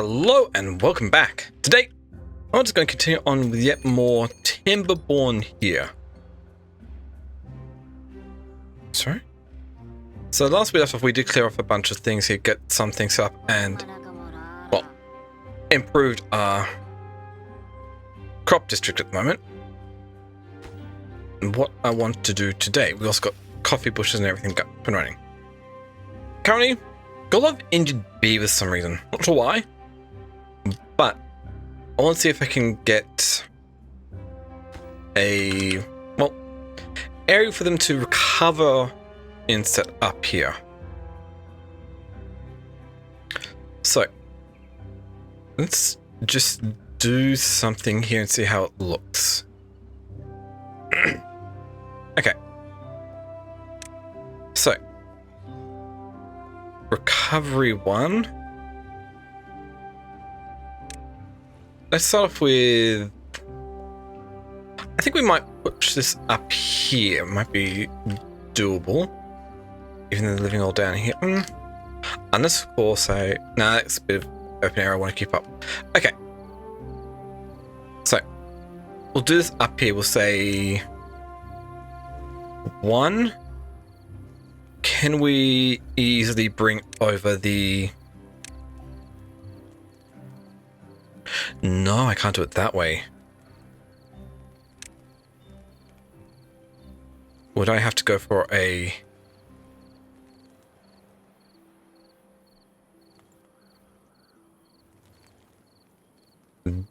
Hello and welcome back. Today, I'm just going to continue on with yet more Timberborn here. Sorry? So last we left off, we did clear off a bunch of things here, get some things up and, well, improved our crop district at the moment. And what I want to do today, we also got coffee bushes and everything up and running. Currently, got a lot of injured beavers for some reason. Not sure why. But I want to see if I can get a, well, area for them to recover and set up here. So, let's just do something here and see how it looks. Okay. So, recovery 1. Let's start off with, I think we might push this up here. Might be doable, even though they're living all down here. Unless, of course, that's a bit of open area I want to keep up. Okay. So, we'll do this up here. We'll say 1. Can we easily bring over the... No, I can't do it that way. Would I have to go for a...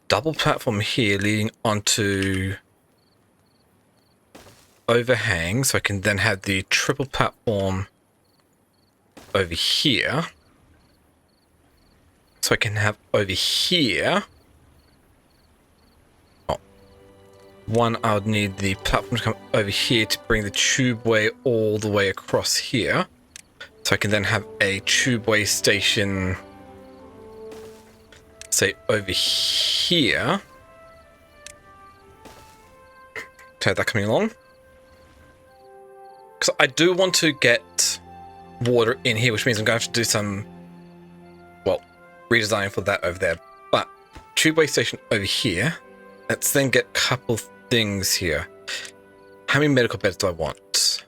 double platform here leading onto overhang, so I can then have the triple platform over here. So I can have over here. Oh, 1, I would need the platform to come over here to bring the tubeway all the way across here. So I can then have a tubeway station, say, over here. Okay, that coming along. Because I do want to get water in here, which means I'm going to have to do some, well, redesign for that over there. But tubeway station over here. Let's then get a couple things here. How many medical beds do I want?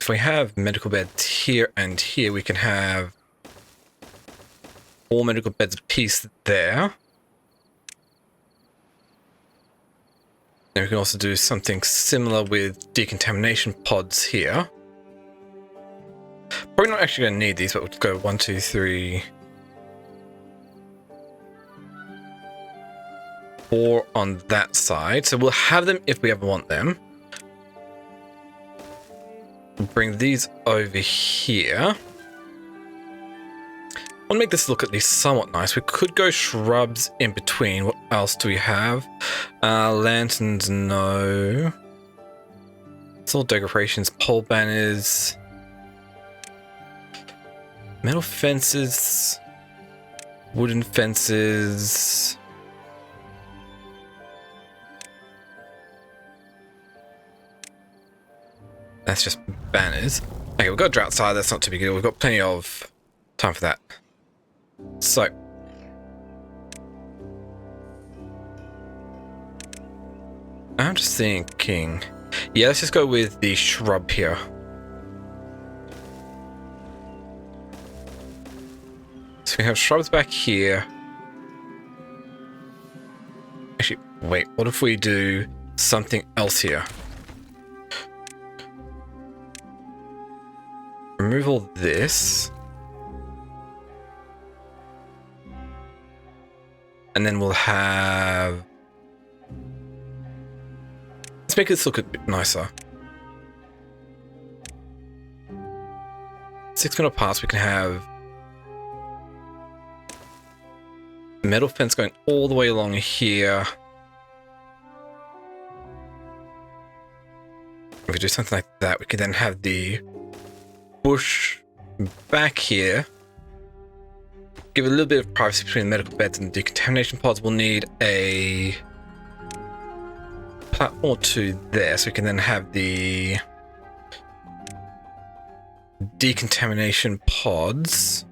If we have medical beds here and here, we can have 4 medical beds apiece there. And we can also do something similar with decontamination pods here. Probably not actually going to need these, but we'll go 1, 2, 3, 4 on that side. So we'll have them if we ever want them. We'll bring these over here. I want to make this look at least somewhat nice. We could go shrubs in between. What else do we have? Lanterns, no. It's all decorations, pole banners. Metal fences. Wooden fences. That's just banners. Okay, we've got a drought outside. That's not too big. We've got plenty of time for that. So, I'm just thinking, yeah, let's just go with the shrub here. So we have shrubs back here. Actually, wait, what if we do something else here? Remove all this. And then we'll have... Let's make this look a bit nicer. 6 metal parts, we can have metal fence going all the way along here. If we do something like that, we can then have the bush back here. Give a little bit of privacy between the medical beds and the decontamination pods. We'll need a platform or 2 there, so we can then have the decontamination pods.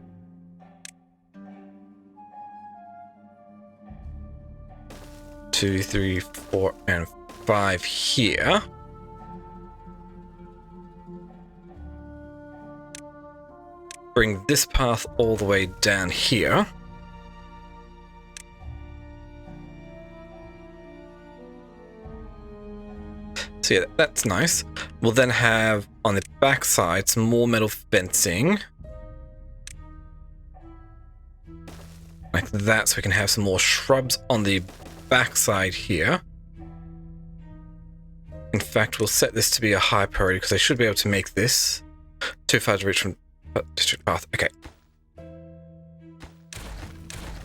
Two, three, 4, and 5 here. Bring this path all the way down here. So yeah, that's nice. We'll then have on the back side some more metal fencing. Like that, so we can have some more shrubs on the back side here. In fact, we'll set this to be a high priority because I should be able to make this too far to reach from district path. Okay.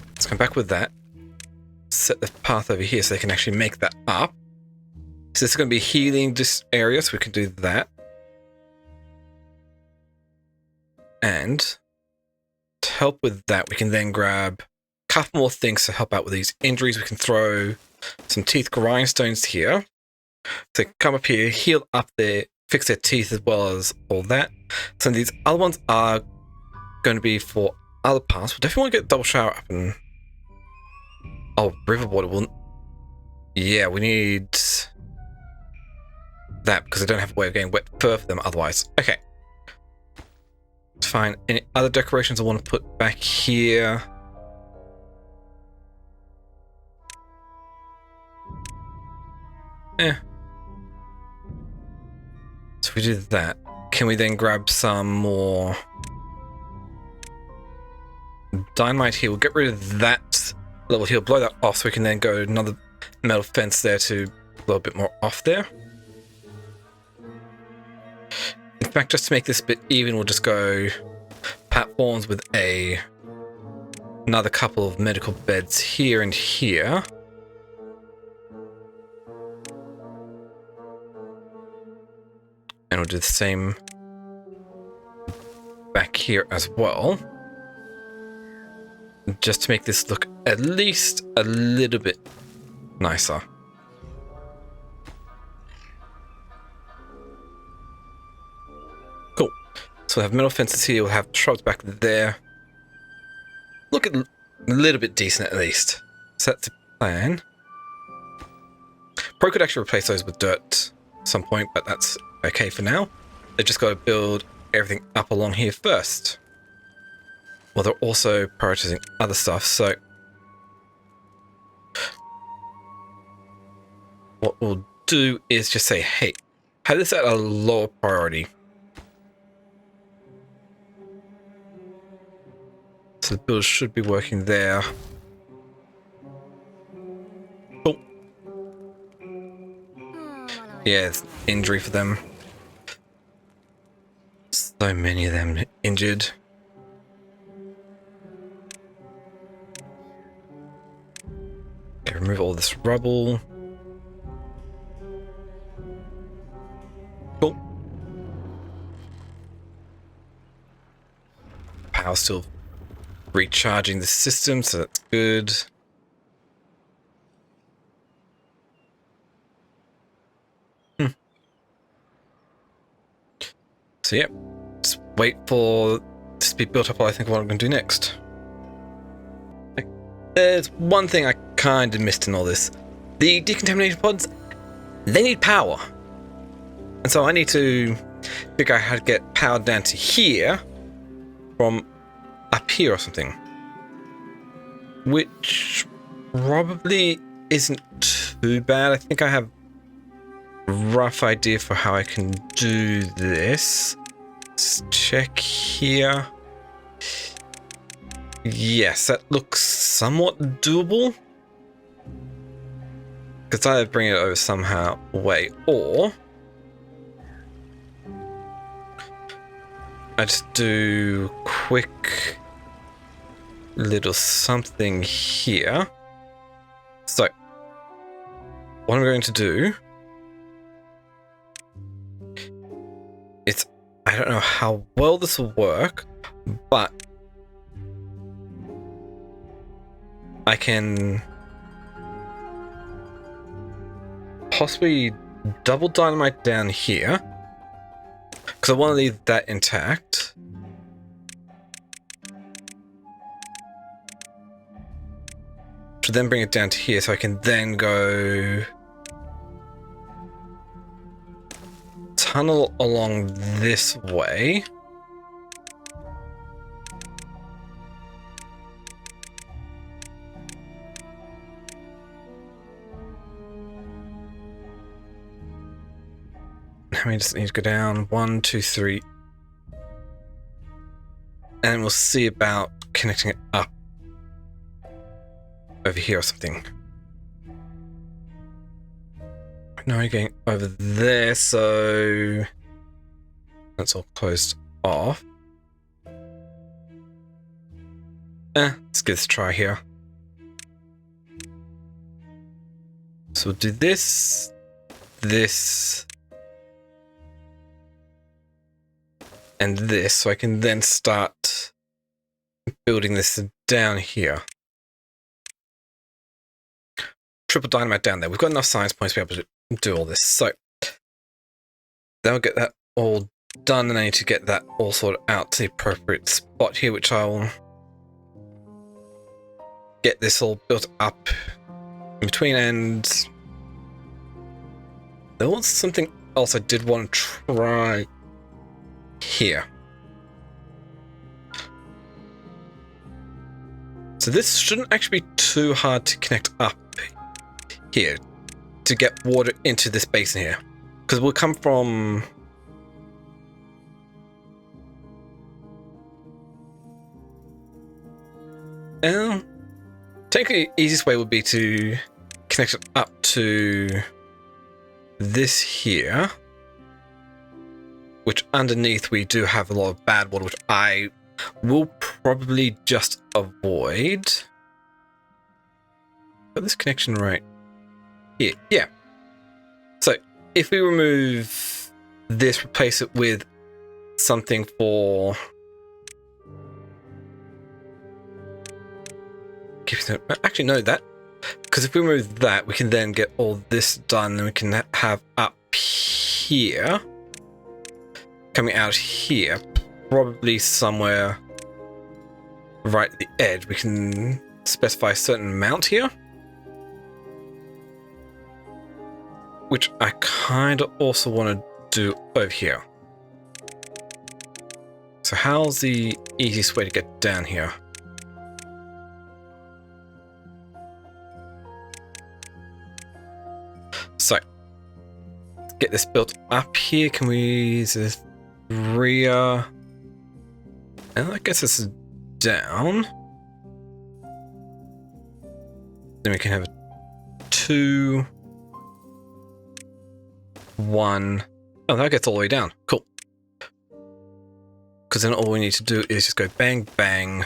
Let's come back with that. Set the path over here so they can actually make that up. So this is going to be healing this area, so we can do that. And to help with that, we can then grab a couple more things to help out with these injuries. We can throw some teeth grindstones here. So come up here, heal up there, fix their teeth as well as all that. So these other ones are going to be for other parts. We definitely want to get double shower up and... Oh, river water will... Yeah, we need... that because I don't have a way of getting wet fur for them otherwise. Okay. It's fine. Any other decorations I want to put back here? So if we do that, can we then grab some more dynamite here? We'll get rid of that level here, blow that off so we can then go another metal fence there to blow a bit more off there. In fact, just to make this a bit even, we'll just go platforms with another couple of medical beds here and here. And we'll do the same back here as well. Just to make this look at least a little bit nicer. Cool. So we'll have metal fences here, we'll have shrubs back there. Look at a little bit decent at least. So that's the plan. Probably could actually replace those with dirt at some point, but that's okay for now. They just got to build everything up along here first. Well, they're also prioritizing other stuff, so what we'll do is just say, hey, have this at a lower priority. So the build should be working there. Oh. Yeah, it's injury for them. So many of them injured. Okay, remove all this rubble. Cool. Power's still recharging the system, so that's good. So yeah, just wait for this to be built up while I think of what I'm going to do next. There's one thing I kind of missed in all this. The decontamination pods, they need power. And so I need to figure out how to get power down to here from up here or something. Which probably isn't too bad. I think I have a rough idea for how I can do this. Let's check here. Yes, that looks somewhat doable. Because I either bring it over somehow way, or I just do quick little something here. So what I'm going to do is, I don't know how well this will work, but I can possibly double dynamite down here because I want to leave that intact. will then bring it down to here, so I can then go tunnel along this way. How many does it need to go down? 1, 2, 3. And we'll see about connecting it up over here or something. Now we're going over there, so that's all closed off. Let's give this a try here. So we'll do this, this, and this, so I can then start building this down here. Triple dynamite down there. We've got enough science points to be able to do all this. So that'll get that all done, and I need to get that all sorted out to the appropriate spot here, which I'll get this all built up in between. And there was something else I did want to try here. So this shouldn't actually be too hard to connect up here to get water into this basin here, because we'll come from technically the easiest way would be to connect it up to this here, which underneath we do have a lot of bad water, which I will probably just avoid. Got this connection right here. Yeah. So if we remove this, replace it with something for actually no, that, because if we remove that, we can then get all this done, and we can have up here coming out here, probably somewhere right at the edge. We can specify a certain amount here, which I kind of also want to do over here. So how's the easiest way to get down here? So get this built up here. Can we use this rear? And I guess this is down. Then we can have 2, 1. Oh, that gets all the way down. Cool. Because then all we need to do is just go bang, bang.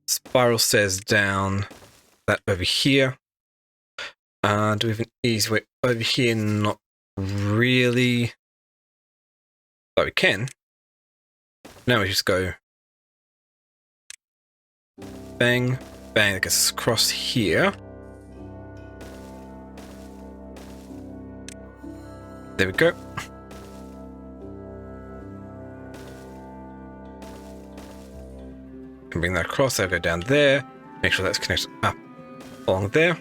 Spiral stairs down. That over here. Do we have an easy way over here? Not really. But we can. Now we just go bang, bang. That gets us across here. There we go. Can bring that across. I'll go down there. Make sure that's connected up along there.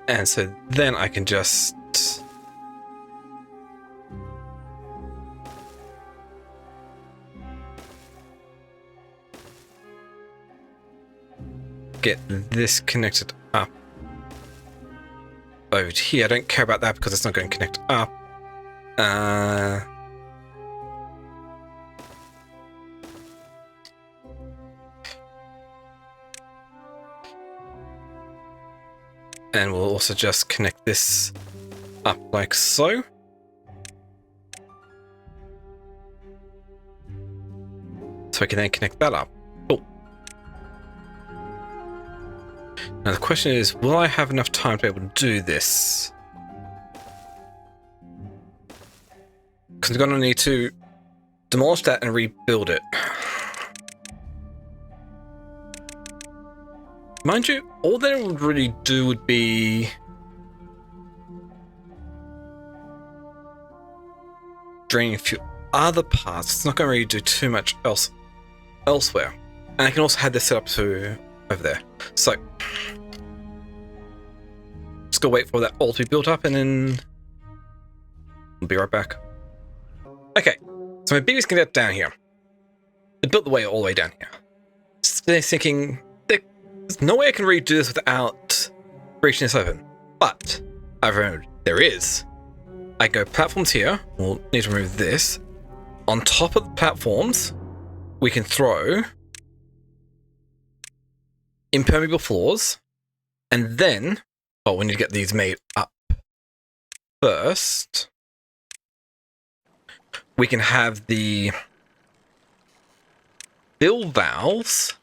And so then I can just get this connected up over to here. I don't care about that because it's not going to connect up. And we'll also just connect this up like so. So we can then connect that up. Cool. Now the question is, will I have enough time to be able to do this? Because I'm going to need to demolish that and rebuild it. Mind you, all that it would really do would be draining fuel. other parts, it's not going to really do too much elsewhere. And I can also have this set up to over there. So just go wait for that all to be built up, and then we'll be right back. Okay, so my beavers can get down here. They built the way all the way down here. Just thinking, there's no way I can really do this without breaching this open. But I've remembered there is. I go platforms here. We'll need to remove this. On top of the platforms, we can throw impermeable floors, and then, oh, we need to get these made up first. We can have the fill valves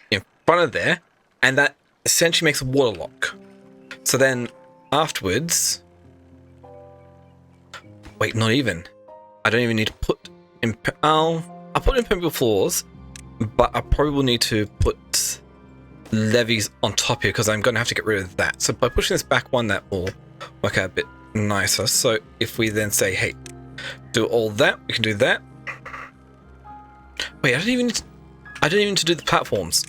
in front of there, and that essentially makes a water lock. So then afterwards, wait, not even. I don't even need to put I'll put impermeable floors, but I probably will need to put levees on top here because I'm going to have to get rid of that. So by pushing this back one, that will work out a bit nicer. So if we then say, hey, do all that, we can do that. Wait, I don't even need to do the platforms.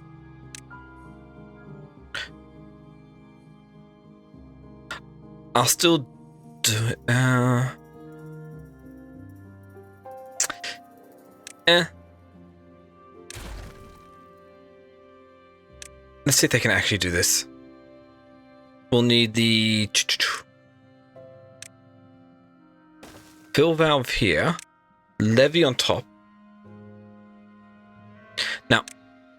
I'll still do it. Let's see if they can actually do this. We'll need the fill valve here, levee on top. Now,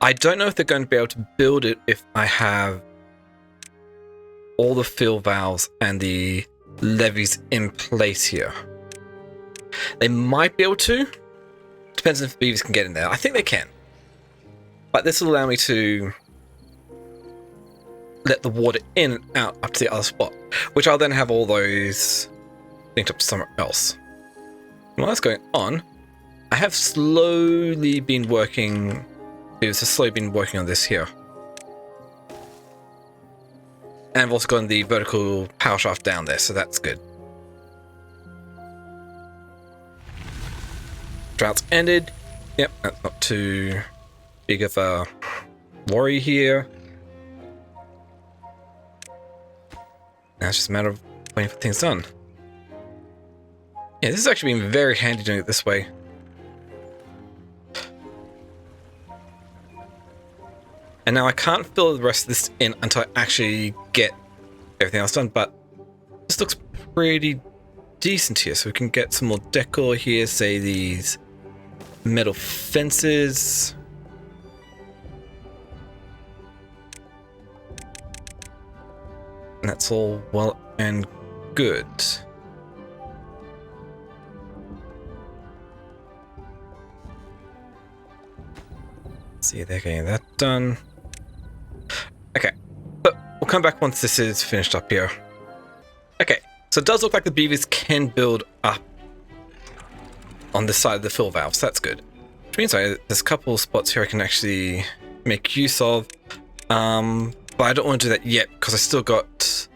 I don't know if they're going to be able to build it if I have all the fill valves and the levees in place here. They might be able to. Depends if the beavers can get in there. I think they can. But this will allow me to let the water in and out up to the other spot, which I'll then have all those linked up to somewhere else. And while that's going on, I have slowly been working. Beavers have slowly been working on this here. And I've also gotten the vertical power shaft down there, so that's good. Drought's ended. Yep, that's not too big of a worry here. Now it's just a matter of waiting for things done. Yeah, this has actually been very handy doing it this way. And now I can't fill the rest of this in until I actually get everything else done, but this looks pretty decent here. So we can get some more decor here, say these metal fences. And that's all well and good. See, they're getting that done. Okay, but we'll come back once this is finished up here. Okay, so it does look like the beavers can build up on this side of the fill valve, so that's good. Which means there's a couple of spots here I can actually make use of. But I don't want to do that yet because I still got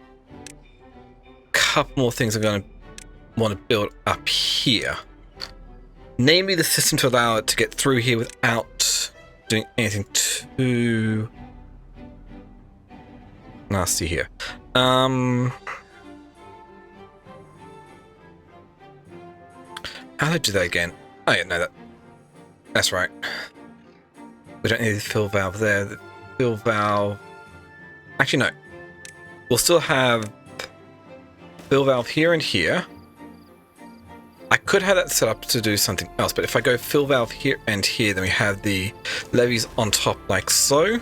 a couple more things I'm going to want to build up here. Namely, the system to allow it to get through here without doing anything too nasty here. How do I do that again? Oh yeah, no, that's right. We don't need the fill valve there. The fill valve. Actually, no. We'll still have fill valve here and here. I could have that set up to do something else, but if I go fill valve here and here, then we have the levees on top like so.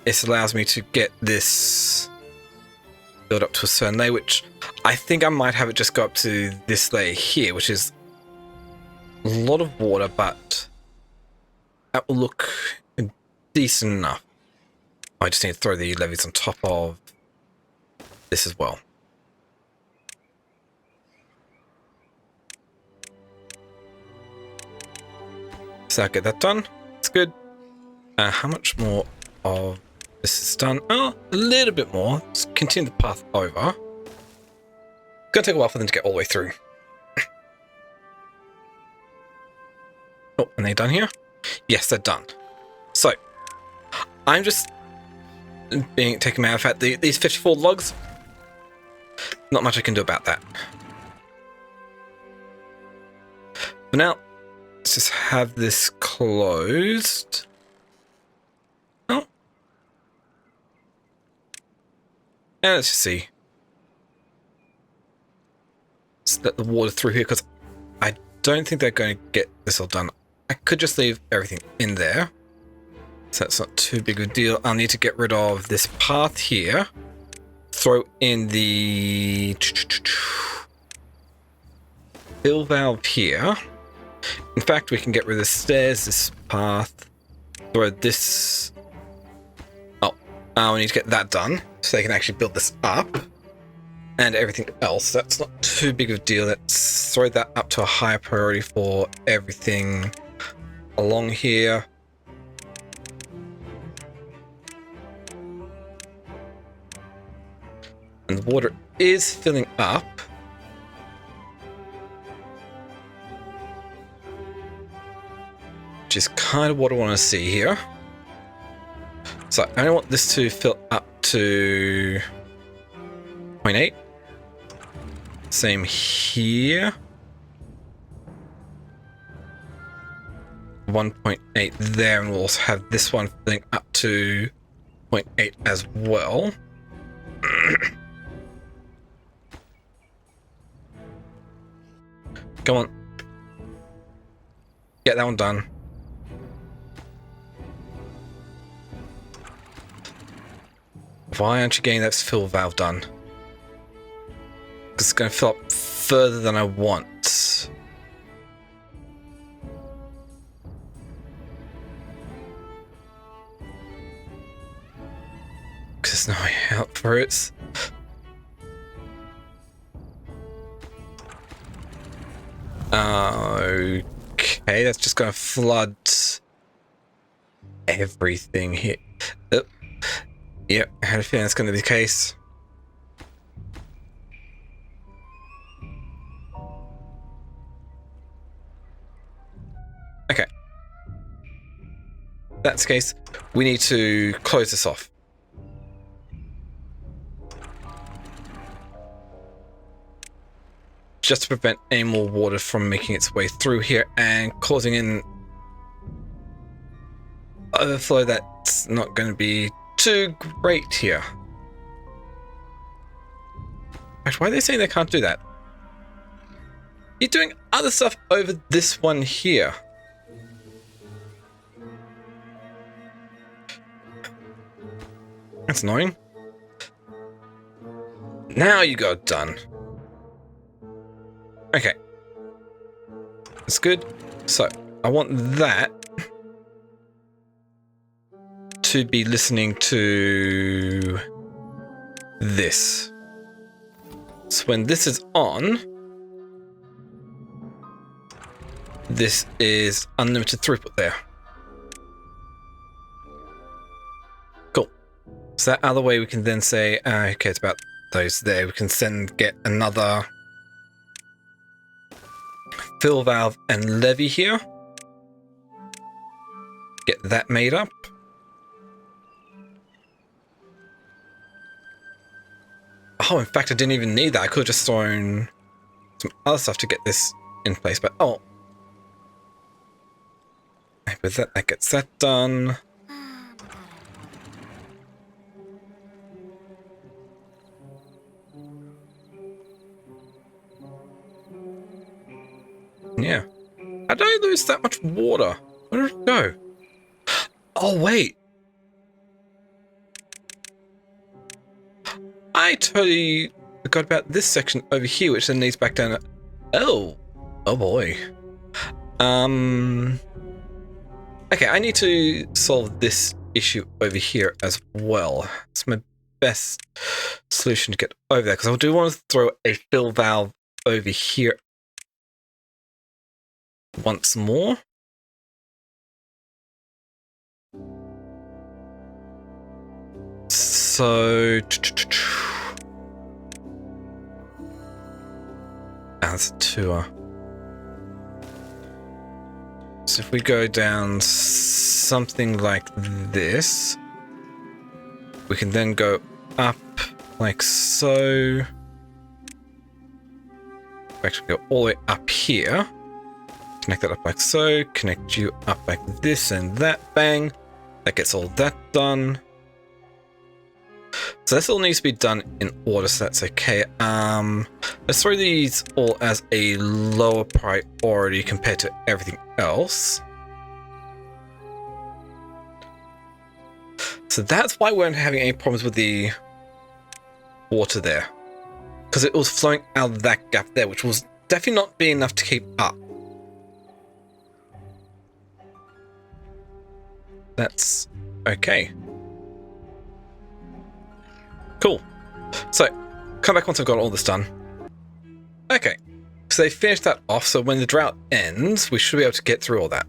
This allows me to get this build up to a certain layer, which I think I might have it just go up to this layer here, which is a lot of water, but that will look decent enough. I just need to throw the levees on top of this as well. So I'll get that done. It's good. How much more of This is done. Oh, a little bit more. Let's continue the path over. Gonna take a while for them to get all the way through. Oh, and they done here? Yes, they're done. So, I'm just taking matter of fact, these 54 logs, not much I can do about that. For now, let's just have this closed. Oh. And let's just see. Let's let the water through here, because I don't think they're going to get this all done. I could just leave everything in there. So that's not too big of a deal. I'll need to get rid of this path here. Throw in the fill valve here. In fact, we can get rid of the stairs, this path. Throw this... Oh, we need to get that done so they can actually build this up. And everything else, that's not too big of a deal. Let's throw that up to a higher priority for everything along here. And the water is filling up. Which is kind of what I want to see here. So I only want this to fill up to 0.8. Same here. 1.8 there, and we'll also have this one filling up to 0.8 as well. Come on. Get that one done. Why aren't you getting that fill valve done? Because it's going to fill up further than I want. Because there's no way out for it. Okay, that's just going to flood everything here. Yep, I had a feeling that's going to be the case. Okay. If that's the case, we need to close this off. Just to prevent any more water from making its way through here and causing an overflow that's not going to be too great here. Actually, why are they saying they can't do that? You're doing other stuff over this one here. That's annoying. Now you got it done. Okay. That's good. So, I want that to be listening to this. So when this is on, this is unlimited throughput there. Cool. So that other way we can then say, okay, it's about those there. We can then get another fill valve and levy here. Get that made up. Oh, in fact, I didn't even need that. I could have just thrown some other stuff to get this in place, but oh. With that, that gets that done. Yeah. How did I lose that much water? Where did it go? Oh, wait. I totally forgot about this section over here, which then leads back down. Oh. Oh, boy. Okay, I need to solve this issue over here as well. It's my best solution to get over there, because I do want to throw a fill valve over here once more. So that's a tour. So if we go down something like this, we can then go up like so. Actually go all the way up here. Connect that up like so. Connect you up like this and that. Bang. That gets all that done. So this all needs to be done in order, so that's okay. Let's throw these all as a lower priority compared to everything else. So that's why we weren't having any problems with the water there. Because it was flowing out of that gap there, which was definitely not being enough to keep up. That's okay. Cool. So, come back once I've got all this done. Okay. So they finished that off, so when the drought ends, we should be able to get through all that.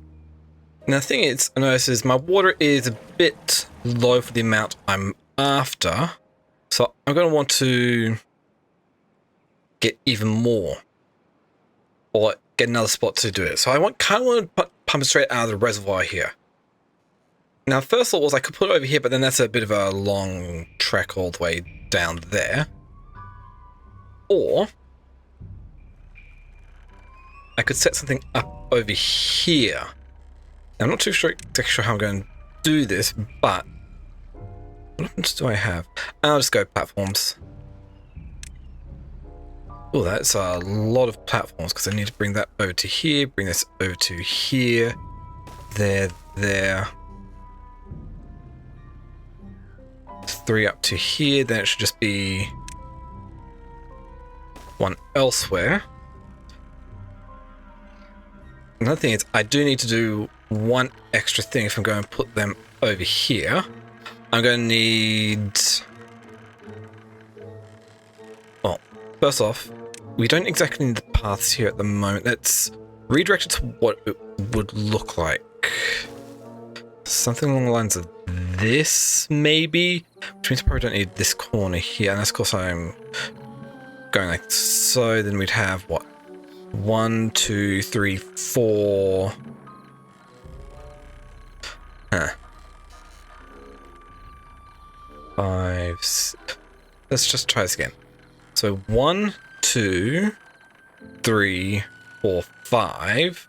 Now the thing is, I notice is my water is a bit low for the amount I'm after. So I'm going to want to get even more. Or get another spot to do it. So I kind of want to pump it straight out of the reservoir here. Now, first thought was I could put it over here, but then that's a bit of a long trek all the way down there. Or I could set something up over here. Now, I'm not exactly sure how I'm going to do this, but what options do I have? I'll just go platforms. Oh, that's a lot of platforms because I need to bring that over to here, bring this over to here, there. 3 up to here, then it should just be 1 elsewhere. Another thing is I do need to do 1 extra thing if I'm going to put them over here. I'm going to need... Well, first off, we don't exactly need the paths here at the moment. Let's redirect it to what it would look like. Something along the lines of this, maybe? Which means I probably don't need this corner here. And that's because I'm going like so. Then we'd have, what? 1, 2, 3, 4. Huh. 5, 6. Let's just try this again. So 1, 2, 3, 4, 5.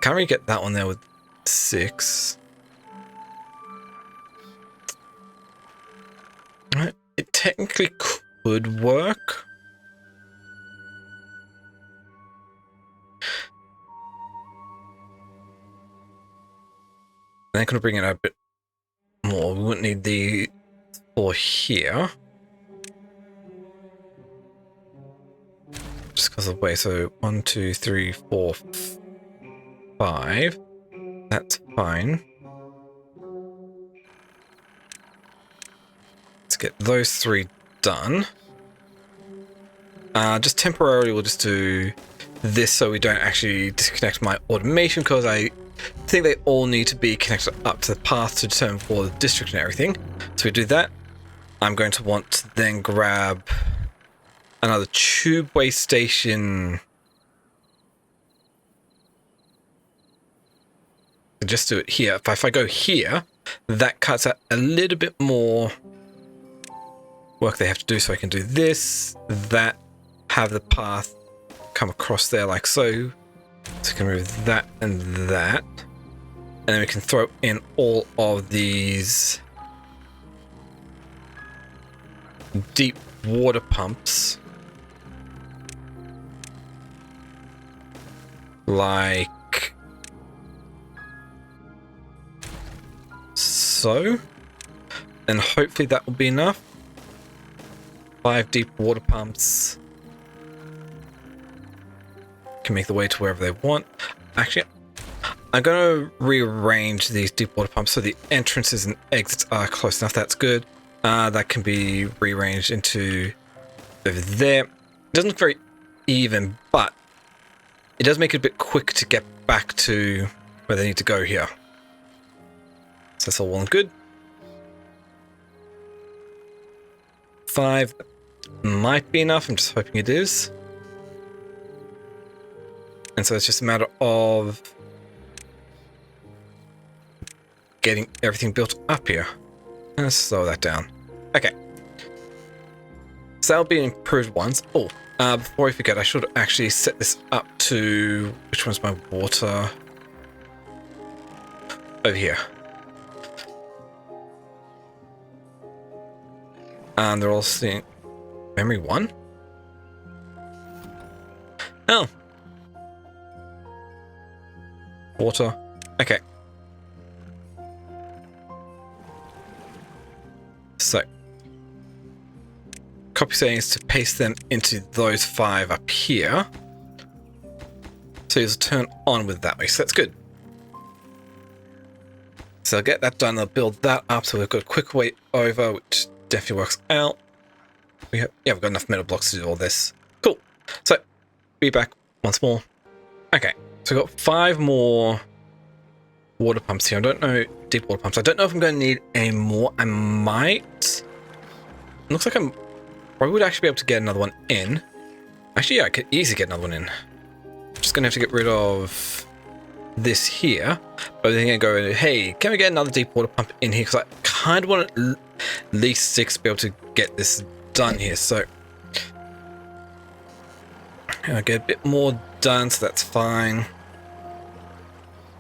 Can't really get that one there with 6. It technically could work. Then I'm going to bring it a bit more. We wouldn't need the 4 here. Just because of the way. So 1, 2, 3, 4, 5. That's fine. Let's get those 3 done. Just temporarily, we'll just do this so we don't actually disconnect my automation, because I think they all need to be connected up to the path to determine for the district and everything. So we do that. I'm going to want to then grab another tubeway station. Just do it here. If I go here, that cuts out a little bit more work they have to do. So I can do this, that, have the path come across there like so. So we can move that and that. And then we can throw in all of these deep water pumps. Like so. And hopefully that will be enough. 5 deep water pumps. Can make the way to wherever they want. Actually, I'm going to rearrange these deep water pumps so the entrances and exits are close enough. That's good. That can be rearranged into over there. It doesn't look very even, but it does make it a bit quick to get back to where they need to go here. So that's all well and good. 5 might be enough. I'm just hoping it is. And so it's just a matter of getting everything built up here. Let's slow that down. Okay. So that'll be improved ones. Oh, before I forget, I should actually set this up to... Which one's my water? Over here. And they're all seeing... Memory 1? Oh. Water. Okay. So. Copy settings to paste them into those 5 up here. So you'll turn on with that way. So that's good. So I'll get that done. I'll build that up so we've got a quick way over, which definitely works out. We've got enough metal blocks to do all this. Cool. So, be back once more. Okay, so we've got 5 more water pumps here. I don't know, deep water pumps. I don't know if I'm going to need any more. I might. It looks like I would actually be able to get another one in. Actually, yeah, I could easily get another one in. I'm just going to have to get rid of this here. But then I'm going to go, hey, can we get another deep water pump in here? Because I kind of want at least 6 to be able to get this done here. So I'll get a bit more done, so that's fine.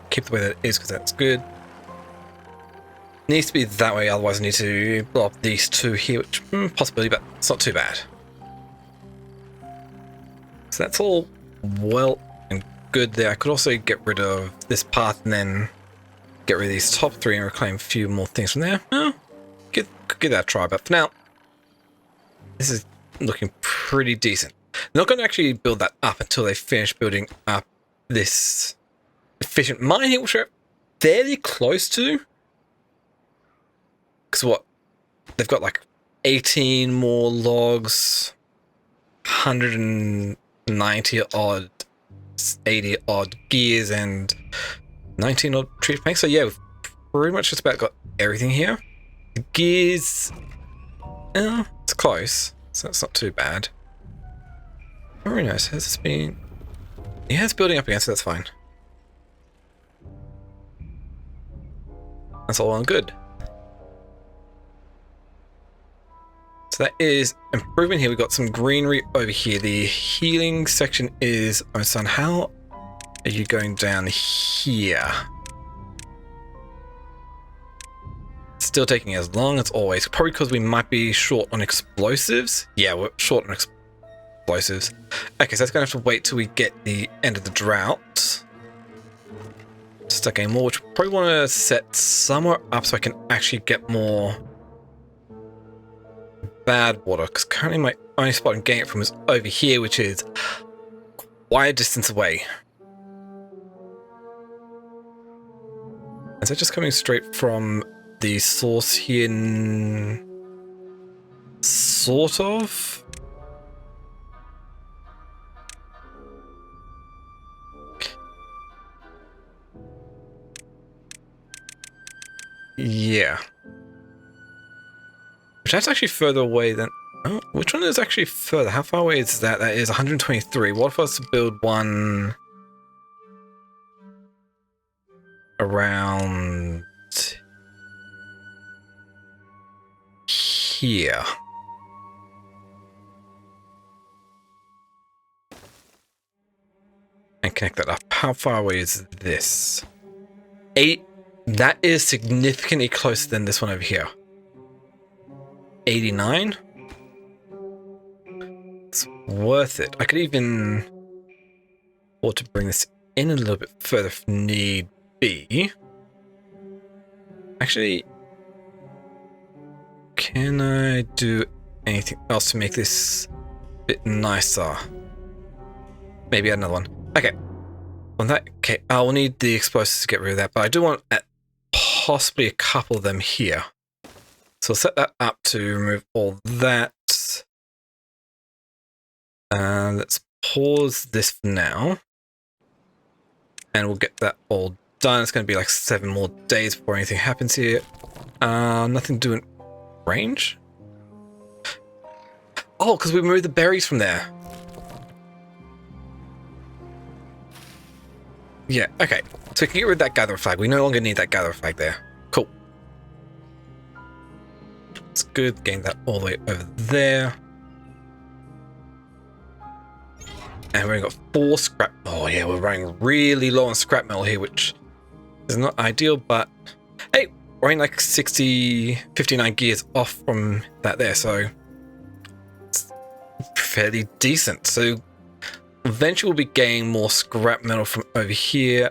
Keep the way that it is because that's good. Needs to be that way, otherwise I need to blow up these 2 here, which possibility, but it's not too bad. So that's all well and good there. I could also get rid of this path and then get rid of these top 3 and reclaim a few more things from there. Well, could give that a try, but for now, this is looking pretty decent. They're not going to actually build that up until they finish building up this efficient mine here, which we're fairly close to. Because what? They've got like 18 more logs, 190 odd, 80 odd gears, and 19 odd tree planks. So yeah, we've pretty much just about got everything here. The gears, it's close, so it's not too bad. Very nice. Has this been... Yeah, it's building up again, so that's fine. That's all well and good. So that is improvement here. We've got some greenery over here. The healing section is... Oh, son, how are you going down here? Still taking as long as always. Probably because we might be short on explosives. Yeah, we're short on explosives. Okay, so that's going to have to wait till we get the end of the drought. Stuck any more, which we probably want to set somewhere up so I can actually get more bad water. Because currently my only spot I'm getting it from is over here, which is quite a distance away. Is that just coming straight from the source here? Sort of. Yeah. Which that's actually further away than... Oh, which one is actually further? How far away is that? That is 123. What if I was to build one around here? And connect that up. How far away is this? 8. That is significantly closer than this one over here. 89. It's worth it. I could even afford to bring this in a little bit further if need be. Actually, can I do anything else to make this a bit nicer? Maybe add another one. Okay. On that, okay, I will need the explosives to get rid of that, but I do want possibly a couple of them here. So I'll set that up to remove all that. Let's pause this for now. And we'll get that all done. It's going to be like 7 more days before anything happens here. Nothing doing range. Oh, because we removed the berries from there. Yeah, okay. So we can get rid of that gatherer flag. We no longer need that gatherer flag there. Cool. It's good. Getting that all the way over there. And we've got 4 scrap. Oh yeah, we're running really low on scrap metal here, which is not ideal, but hey, we're in like 59 gears off from that there, so it's fairly decent. So eventually we'll be getting more scrap metal from over here.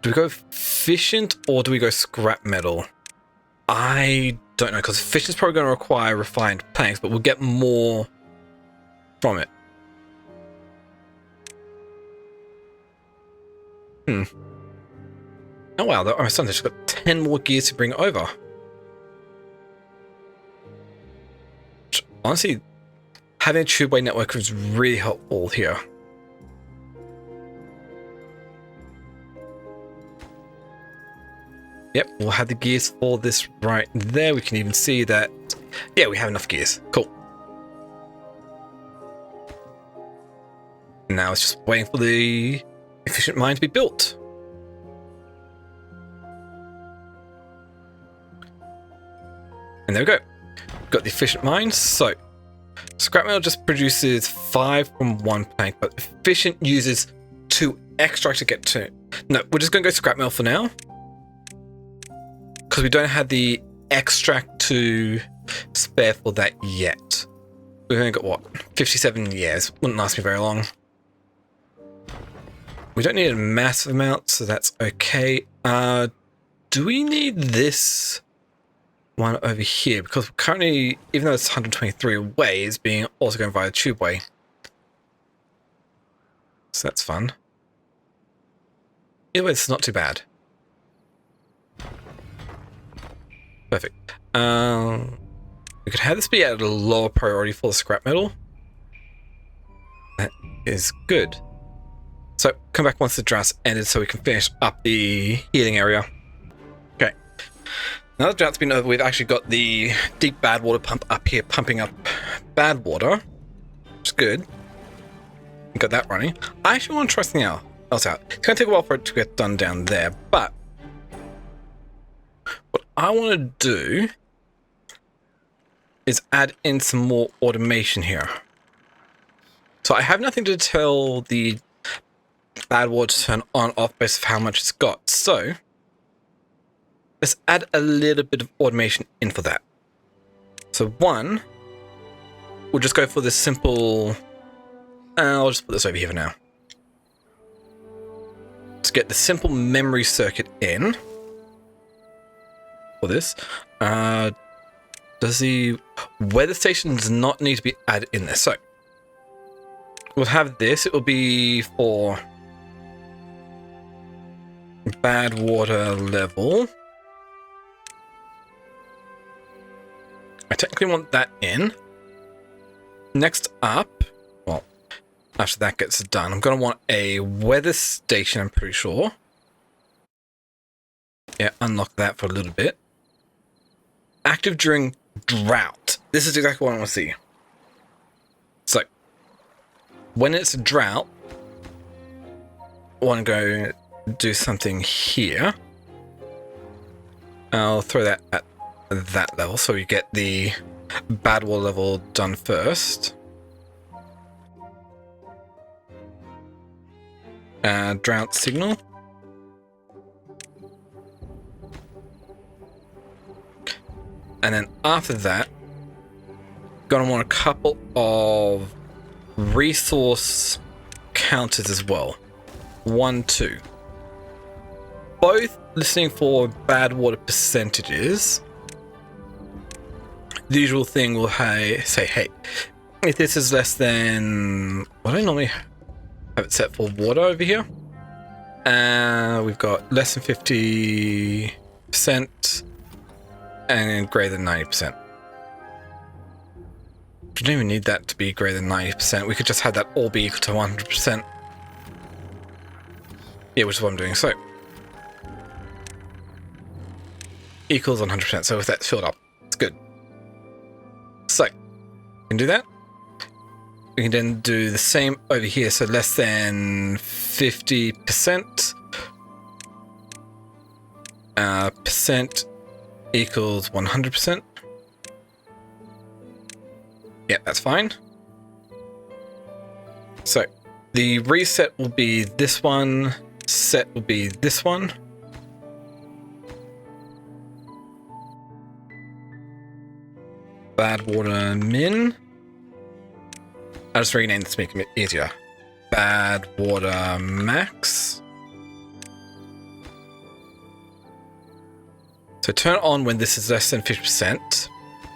Do we go efficient or do we go scrap metal? I don't know, because efficient is probably going to require refined planks, but we'll get more from it. Oh wow, my son's just got 10 more gears to bring over. Honestly, having a tubeway network is really helpful here. Yep, we'll have the gears for this right there. We can even see that, yeah, we have enough gears. Cool. Now it's just waiting for the efficient mine to be built. And there we go. Got the efficient mine. So scrap metal just produces 5 from 1 plank, but efficient uses 2 extra to get to. No, we're just going to go scrap metal for now, because we don't have the extract to spare for that yet. We've only got, what, 57 years. Wouldn't last me very long. We don't need a massive amount, so that's okay. Do we need this one over here? Because currently, even though it's 123 away, it's being also going via the tubeway. So that's fun. Either way, it's not too bad. Perfect. We could have this be at a lower priority for the scrap metal. That is good. So come back once the drought's ended so we can finish up the healing area. Okay. Now the drought's been over, we've actually got the deep bad water pump up here pumping up bad water, which is good. We got that running. I actually want to try something else out. It's going to take a while for it to get done down there, but what I want to do is add in some more automation here. So I have nothing to tell the bad water to turn on off based on how much it's got. So let's add a little bit of automation in for that. So one, we'll just go for this simple, I'll just put this over here for now. Let's get the simple memory circuit in for this. Does the weather station does not need to be added in there? So we'll have this. It will be for bad water level. I technically want that in. Next up, well, after that gets done, I'm going to want a weather station, I'm pretty sure. Yeah, unlock that for a little bit. Active during drought. This is exactly what I want to see. So, when it's a drought, I want to go do something here. I'll throw that at that level so we get the bad water level done first. Drought signal. And then after that, gonna want a couple of resource counters as well. 1, 2. Both listening for bad water percentages. The usual thing will say, hey, if this is less than, what do I normally have it set for water over here? We've got less than 50% and greater than 90%. We don't even need that to be greater than 90%. We could just have that all be equal to 100%. Yeah, which is what I'm doing. So equals 100%. So if that's filled up, it's good. So, we can do that. We can then do the same over here. So less than 50%. Percent equals 100%. Yeah, that's fine. So the reset will be this one. Set will be this one. Bad water min. I'll just rename this to make it easier. Bad water max. So turn it on when this is less than 50%.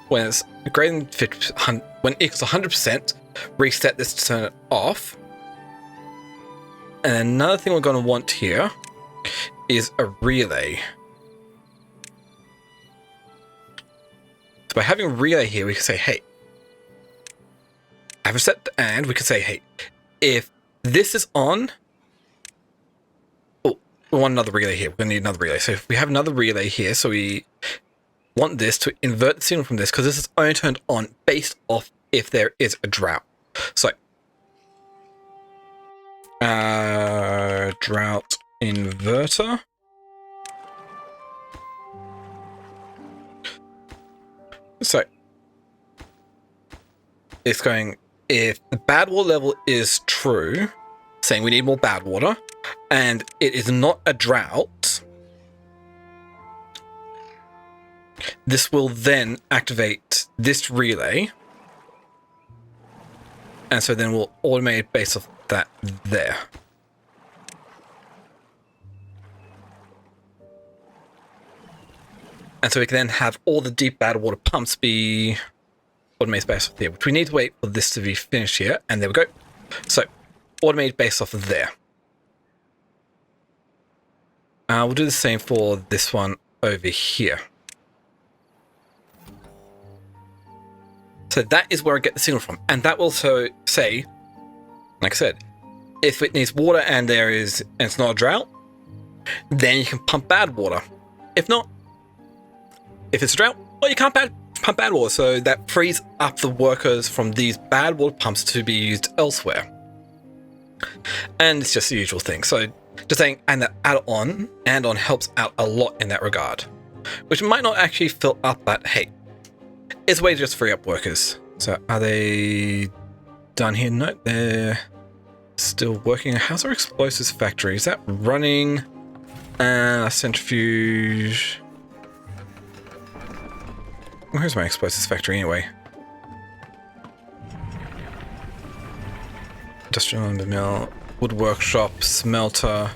When it's greater than 50%, when it equals 100%, reset this to turn it off. And another thing we're going to want here is a relay. So by having a relay here, we can say, hey, I have a set, and we can say, hey, if this is on, oh, we want another relay here. We're going to need another relay. So if we have another relay here, so we want this to invert the signal from this, because this is only turned on based off if there is a drought. So, drought inverter. So, it's going, if the bad water level is true, saying we need more bad water, and it is not a drought, this will then activate this relay. And so then we'll automate based off that there. And so we can then have all the deep bad water pumps be automated based off there, which we need to wait for this to be finished here. And there we go. So automated based off of there. We'll do the same for this one over here. So that is where I get the signal from. And that will also say, like I said, if it needs water and it's not a drought, then you can pump bad water. If not, if it's a drought, well, you can't pump bad water. So that frees up the workers from these bad water pumps to be used elsewhere. And it's just the usual thing. So just saying, and that add-on helps out a lot in that regard, which might not actually fill up, but hey, it's a way to just free up workers. So are they done here? No, they're still working. How's our explosives factory? Is that running? Centrifuge. Where's my explosives factory anyway? Industrial lumber mill, wood workshop, smelter.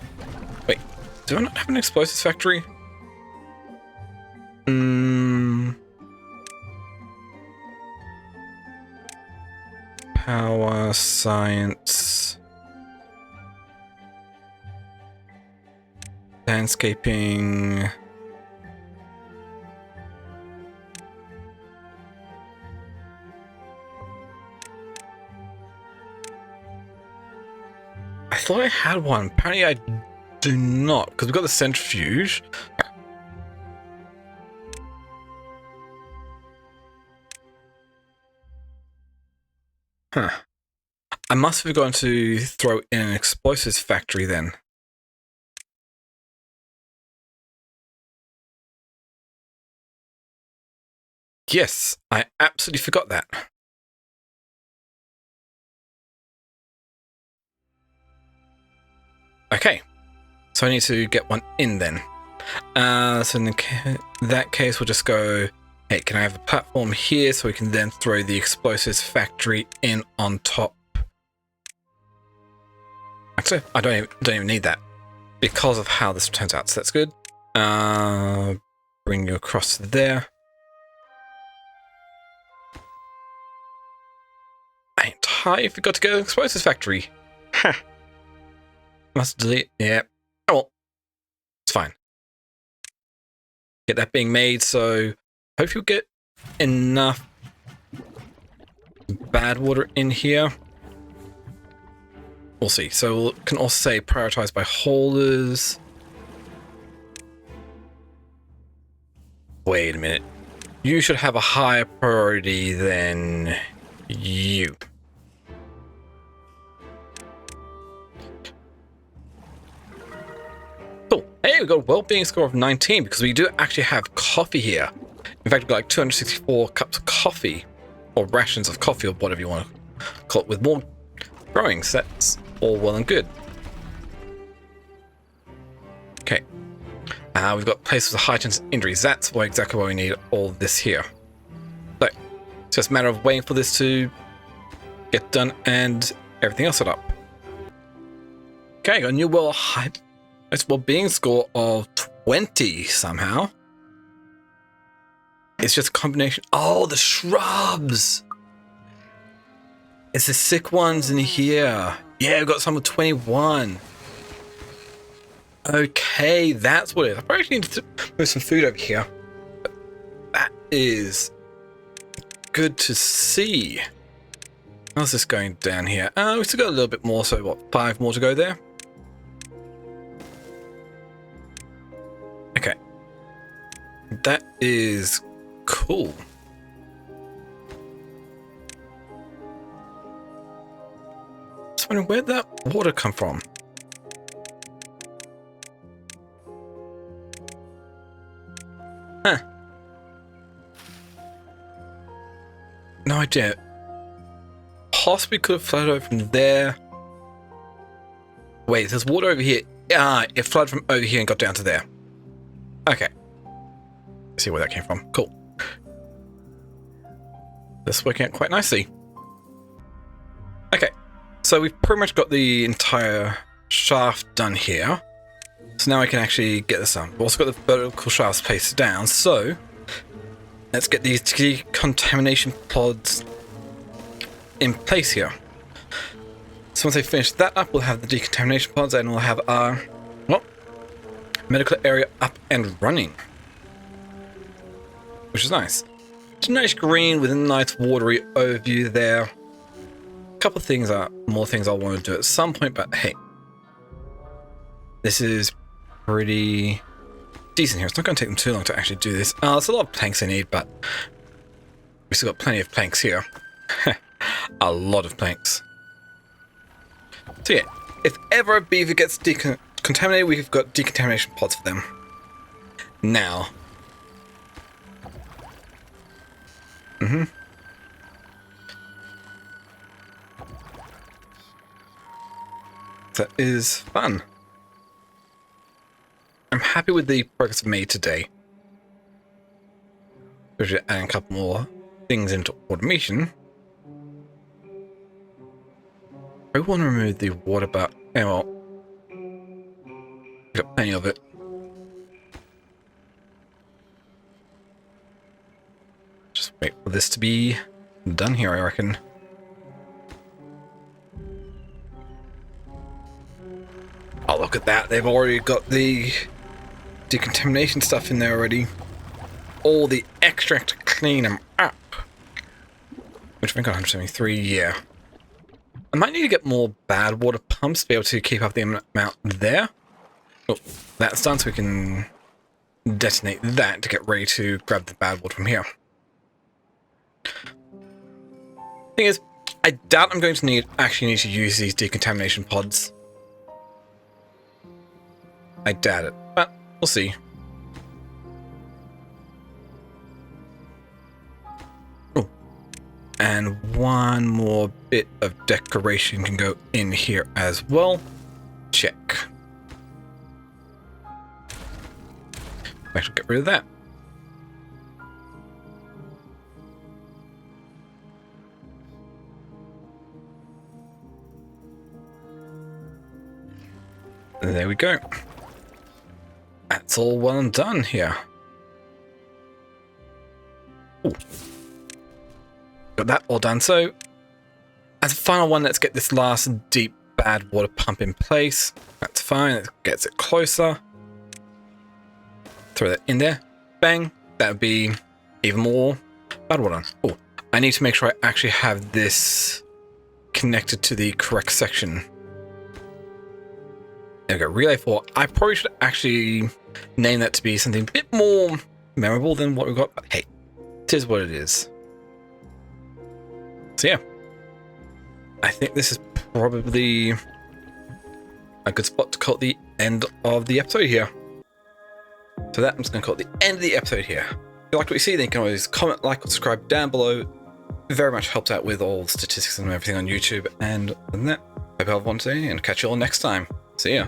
Wait, do I not have an explosives factory? Power, science, landscaping. I thought I had one. Apparently I do not, because we've got the centrifuge. Huh. I must have gone to throw in an explosives factory then. Yes, I absolutely forgot that. Okay, so I need to get one in then. So in that case, we'll just go, hey, can I have a platform here so we can then throw the explosives factory in on top? Actually, I don't even need that because of how this turns out, so that's good. Bring you across there. I entirely forgot to go to the explosives factory. Ha! Must delete. Yeah. Oh well. It's fine. Get that being made, so hope you'll get enough bad water in here. We'll see. So we can also say prioritize by holders. Wait a minute. You should have a higher priority than you. Cool. Hey, we got a well-being score of 19 because we do actually have coffee here. In fact, we've got like 264 cups of coffee, or rations of coffee, or whatever you want to call it, with more growing. So that's all well and good. Okay. We've got places with high chance of injuries. That's exactly why we need all this here. So, it's just a matter of waiting for this to get done and everything else set up. Okay, got a new well-being score of 20 somehow. It's just a combination. Oh, the shrubs! It's the sick ones in here. Yeah, we've got some with 21. Okay, that's what it is. I probably need to move some food over here. But that is good to see. How's this going down here? We still got a little bit more, so what, 5 more to go there? Okay. That is cool. Just wondering where'd that water come from? Huh. No idea. Possibly could have flowed over from there. Wait, there's water over here. It flowed from over here and got down to there. Okay. See where that came from. Cool. This is working out quite nicely. Okay. So we've pretty much got the entire shaft done here. So now I can actually get this done. We've also got the vertical shafts placed down, so let's get these decontamination pods in place here. So once I finish that up, we'll have the decontamination pods and we'll have our medical area up and running. Which is nice. It's a nice green with a nice watery overview there. A couple of things more things I'll want to do at some point, but hey. This is pretty decent here. It's not going to take them too long to actually do this. There's a lot of planks I need, but we've still got plenty of planks here. A lot of planks. So yeah, if ever a beaver gets decontaminated, we've got decontamination pods for them. Now. That is fun. I'm happy with the progress I've made today. We're just adding a couple more things into automation. I want to remove the water, but well, we've got plenty of it. Just wait for this to be done here, I reckon. Oh, look at that. They've already got the decontamination stuff in there already. All the extract to clean them up. Which we've got 173, yeah. I might need to get more bad water pumps to be able to keep up the amount there. Oh, that's done, so we can detonate that to get ready to grab the bad water from here. Thing is, I doubt I'm going to actually need to use these decontamination pods. I doubt it, but we'll see. Oh, and one more bit of decoration can go in here as well. Check. I should get rid of that. There we go. That's all well and done here. Ooh. Got that all done. So, as a final one, let's get this last deep bad water pump in place. That's fine. It gets it closer. Throw that in there. Bang. That would be even more bad water. Oh, I need to make sure I actually have this connected to the correct section. There we go, relay 4. I probably should actually name that to be something a bit more memorable than what we got. But hey, it is what it is. So yeah, I think this is probably a good spot to call it the end of the episode here. So that I'm just going to call it the end of the episode here. If you liked what you see, then you can always comment, like, or subscribe down below. It very much helps out with all the statistics and everything on YouTube. And other than that, hope you have one today and catch you all next time. See ya.